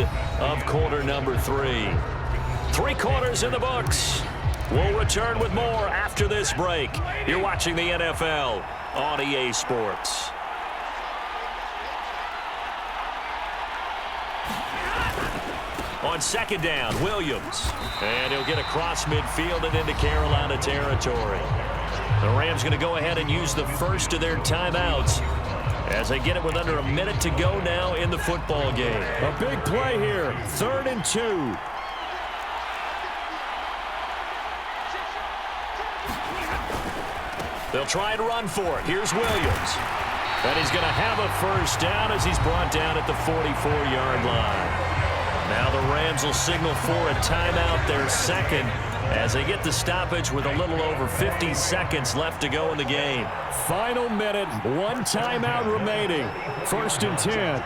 end of quarter number 3. 3 quarters in the books. We'll return with more after this break. You're watching the NFL on EA Sports. On second down, Williams. And he'll get across midfield and into Carolina territory. The Rams going to go ahead and use the first of their timeouts as they get it with under a minute to go now in the football game. A big play here, 3rd and 2. They'll try and run for it. Here's Williams. And he's going to have a first down as he's brought down at the 44-yard line. Now the Rams will signal for a timeout, their second, as they get the stoppage with a little over 50 seconds left to go in the game. Final minute, 1 timeout remaining. 1st and 10.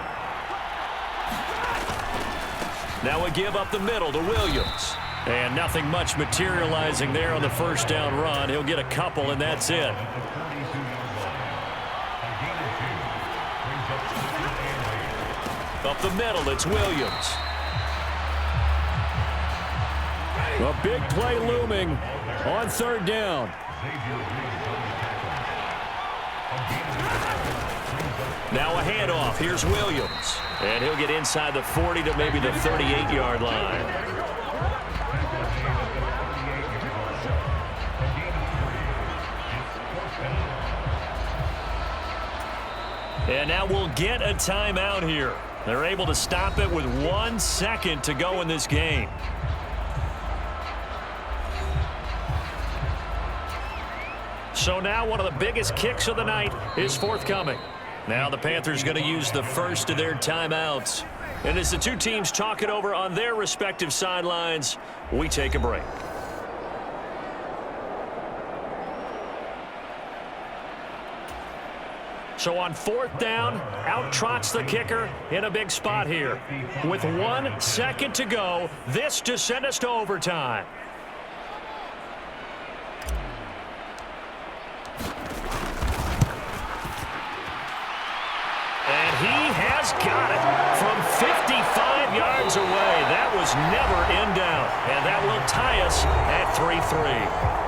Now we give up the middle to Williams. And nothing much materializing there on the first down run. He'll get a couple, and that's it. Up the middle, it's Williams. A big play looming on 3rd down. Now a handoff. Here's Williams. And he'll get inside the 40 to maybe the 38-yard line. And now we'll get a timeout here. They're able to stop it with 1 second to go in this game. So now one of the biggest kicks of the night is forthcoming. Now the Panthers going to use the first of their timeouts. And as the two teams talk it over on their respective sidelines, we take a break. So on 4th down, out trots the kicker in a big spot here. With 1 second to go, this to send us to overtime. And he has got it from 55 yards away. That was never in doubt. And that will tie us at 3-3.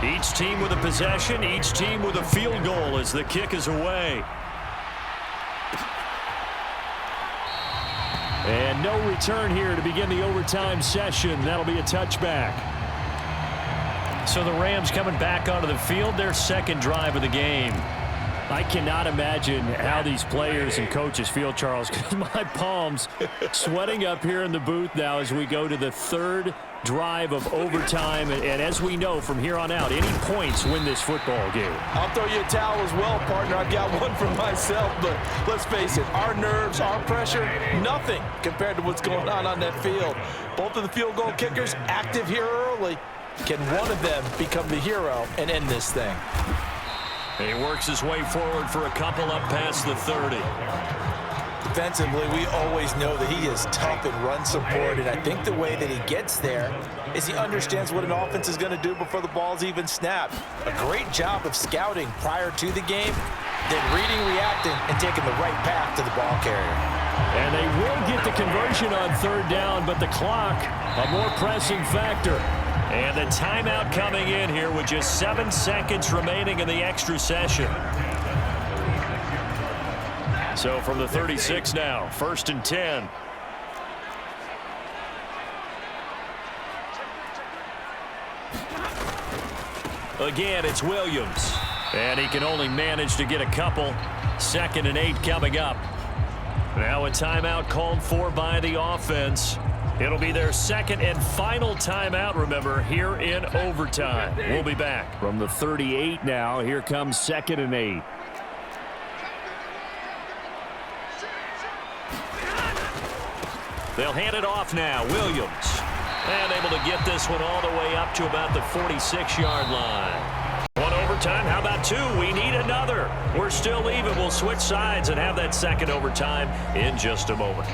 Each team with a possession, each team with a field goal as the kick is away. And no return here to begin the overtime session. That'll be a touchback. So the Rams coming back onto the field, their second drive of the game. I cannot imagine how these players and coaches feel, Charles, because my palms sweating up here in the booth now as we go to the 3rd drive of overtime. And as we know from here on out, any points win this football game. I'll throw you a towel as well, partner. I've got one for myself, but let's face it, our nerves, our pressure, nothing compared to what's going on that field. Both of the field goal kickers active here early. Can one of them become the hero and end this thing? He works his way forward for a couple up past the 30. Defensively, we always know that he is tough in run support, and I think the way that he gets there is he understands what an offense is going to do before the ball's even snapped. A great job of scouting prior to the game, then reading, reacting, and taking the right path to the ball carrier. And they will get the conversion on 3rd down, but the clock, a more pressing factor. And the timeout coming in here with just 7 seconds remaining in the extra session. So from the 36 now, 1st and 10. Again, it's Williams. And he can only manage to get a couple. 2nd and 8 coming up. Now a timeout called for by the offense. It'll be their second and final timeout, remember, here in overtime. We'll be back. From the 38 now, here comes 2nd and 8. They'll hand it off now. Williams. And able to get this one all the way up to about the 46-yard line. One over overtime. How about 2? We need another. We're still even. We'll switch sides and have that second overtime in just a moment.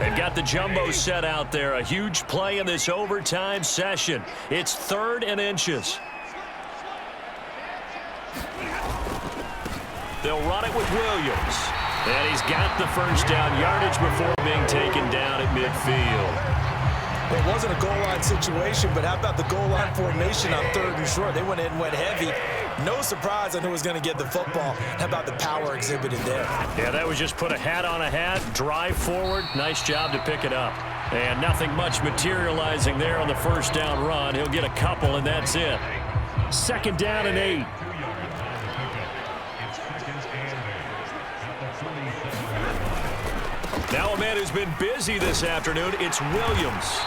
They've got the jumbo set out there. A huge play in this overtime session. It's 3rd and inches. They'll run it with Williams. And he's got the first down yardage before being taken down at midfield. It wasn't a goal line situation, but how about the goal line formation on 3rd and short? They went in and went heavy. No surprise on who was going to get the football. How about the power exhibited there? Yeah, that was just put a hat on a hat, drive forward. Nice job to pick it up. And nothing much materializing there on the first down run. He'll get a couple, and that's it. 2nd down and 8. Now a man who's been busy this afternoon, it's Williams.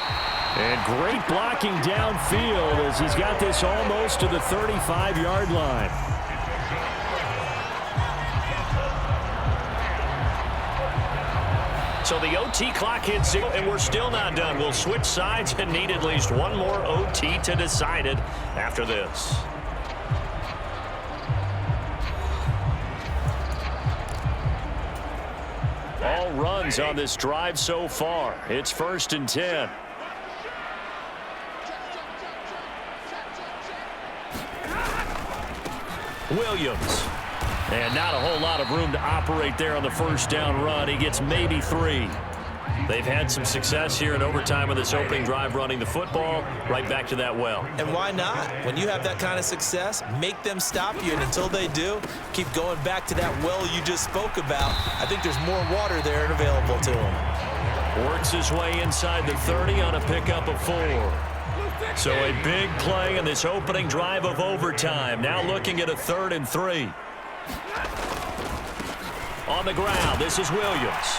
And great blocking downfield as he's got this almost to the 35-yard line. So the OT clock hits 0, and we're still not done. We'll switch sides and need at least one more OT to decide it after this. All runs on this drive so far. It's 1st and 10. Williams. And not a whole lot of room to operate there on the first down run. He gets maybe 3. They've had some success here in overtime with this opening drive running the football. Right back to that well. And why not? When you have that kind of success, make them stop you. And until they do, keep going back to that well you just spoke about. I think there's more water there and available to him. Works his way inside the 30 on a pickup of 4. So a big play in this opening drive of overtime. Now looking at a 3rd and 3. On the ground, this is Williams.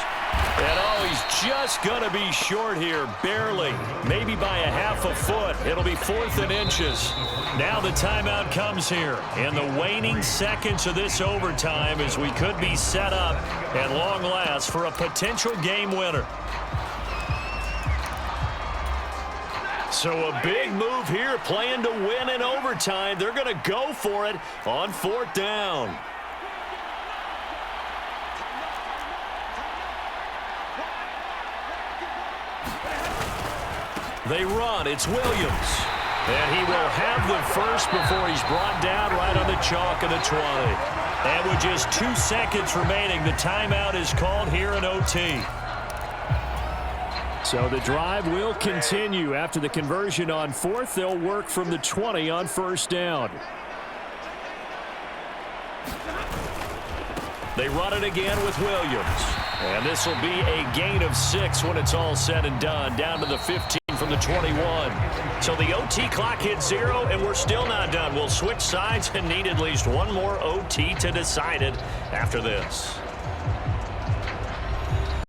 And oh, he's just going to be short here, barely. Maybe by a half a foot. It'll be 4th and inches. Now the timeout comes here. In the waning seconds of this overtime as we could be set up at long last for a potential game winner. So a big move here, playing to win in overtime. They're going to go for it on 4th down. They run. It's Williams. And he will have the first before he's brought down right on the chalk of the 20. And with just 2 seconds remaining, the timeout is called here in OT. So the drive will continue. After the conversion on 4th, they'll work from the 20 on 1st down. They run it again with Williams. And this will be a gain of 6 when it's all said and done, down to the 15 from the 21. So the OT clock hits 0, and we're still not done. We'll switch sides and need at least one more OT to decide it after this.